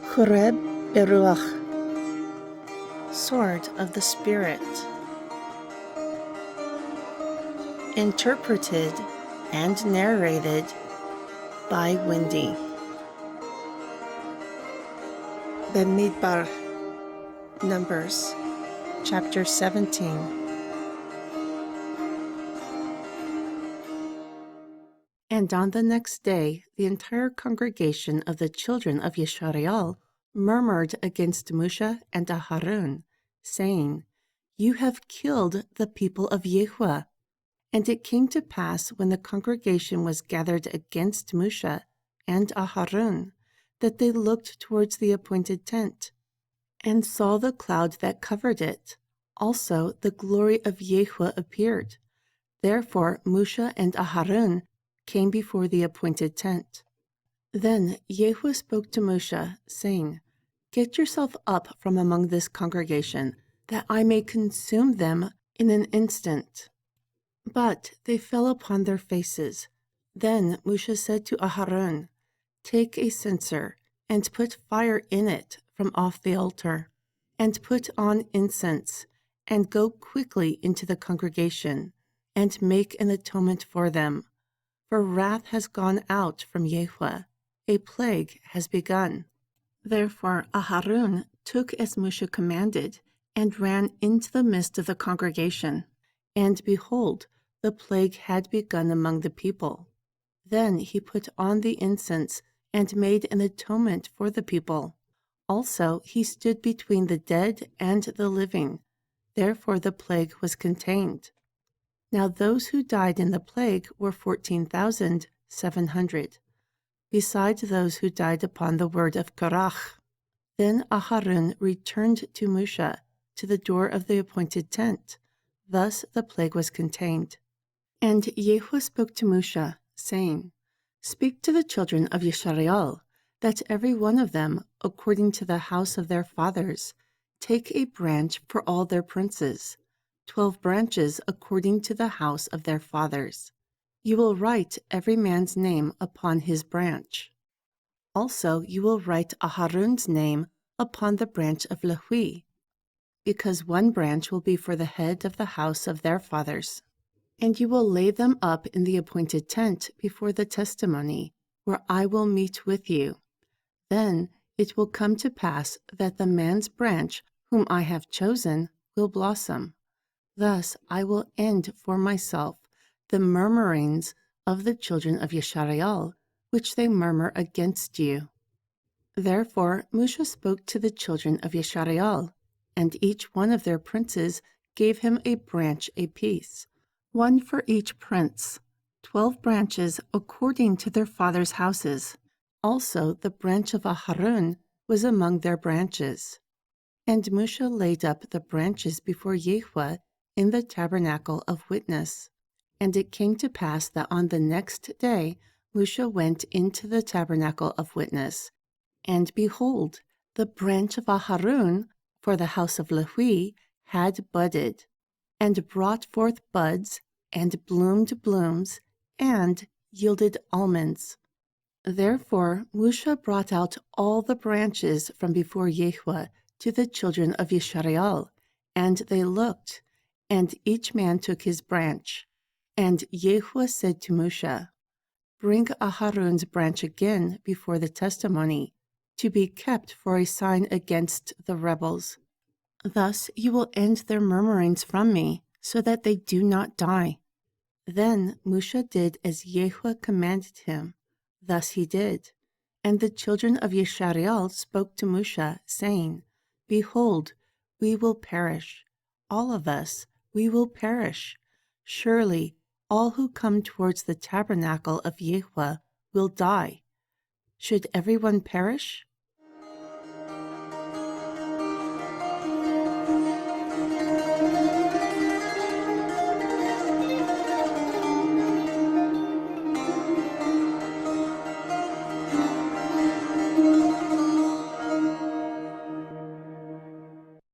Choreb Beruach, Sword of the Spirit. Interpreted and narrated by Wendy. BeMidbar, Numbers, Chapter 17. And on the next day, the entire congregation of the children of Jashari'al murmured against Moshe and Aharun, saying, "You have killed the people of Yahweh." And it came to pass, when the congregation was gathered against Moshe and Aharun, that they looked towards the appointed tent, and saw the cloud that covered it. Also the glory of Yahweh appeared. Therefore Moshe and Aharun came before the appointed tent. Then Yahweh spoke to Moshe, saying, "Get yourself up from among this congregation, that I may consume them in an instant." But they fell upon their faces. Then Moshe said to Aharun, "Take a censer, and put fire in it from off the altar, and put on incense, and go quickly into the congregation, and make an atonement for them. For wrath has gone out from Yahweh, a plague has begun." Therefore Aharun took as Moshe commanded, and ran into the midst of the congregation. And behold, the plague had begun among the people. Then he put on the incense, and made an atonement for the people. Also he stood between the dead and the living. Therefore the plague was contained. Now those who died in the plague were 14,700, besides those who died upon the word of Korach. Then Aharun returned to Moshe, to the door of the appointed tent. Thus the plague was contained. And Yahweh spoke to Moshe, saying, "Speak to the children of Jashari'al, that every one of them, according to the house of their fathers, take a branch for all their princes, 12 branches according to the house of their fathers. You will write every man's name upon his branch. Also you will write Aharun's name upon the branch of Lehi, because one branch will be for the head of the house of their fathers. And you will lay them up in the appointed tent before the testimony, where I will meet with you. Then it will come to pass that the man's branch whom I have chosen will blossom. Thus I will end for myself the murmurings of the children of Jashari'al, which they murmur against you." Therefore Moshe spoke to the children of Jashari'al, and each one of their princes gave him a branch apiece, one for each prince, 12 branches according to their fathers' houses. Also the branch of Aharun was among their branches. And Moshe laid up the branches before Yahweh in the tabernacle of witness. And it came to pass that on the next day Moshe went into the tabernacle of witness, and behold, the branch of Aharun for the house of Lehi had budded, and brought forth buds, and bloomed blooms, and yielded almonds. Therefore Moshe brought out all the branches from before Yahweh to the children of Jashari'al, and they looked, and each man took his branch. And Yahweh said to Moshe, "Bring Aharun's branch again before the testimony, to be kept for a sign against the rebels. Thus you will end their murmurings from me, so that they do not die." Then Moshe did as Yahweh commanded him. Thus he did. And the children of Jashari'al spoke to Moshe, saying, "Behold, we will perish. All of us, we will perish. Surely all who come towards the tabernacle of Yahweh will die. Should everyone perish?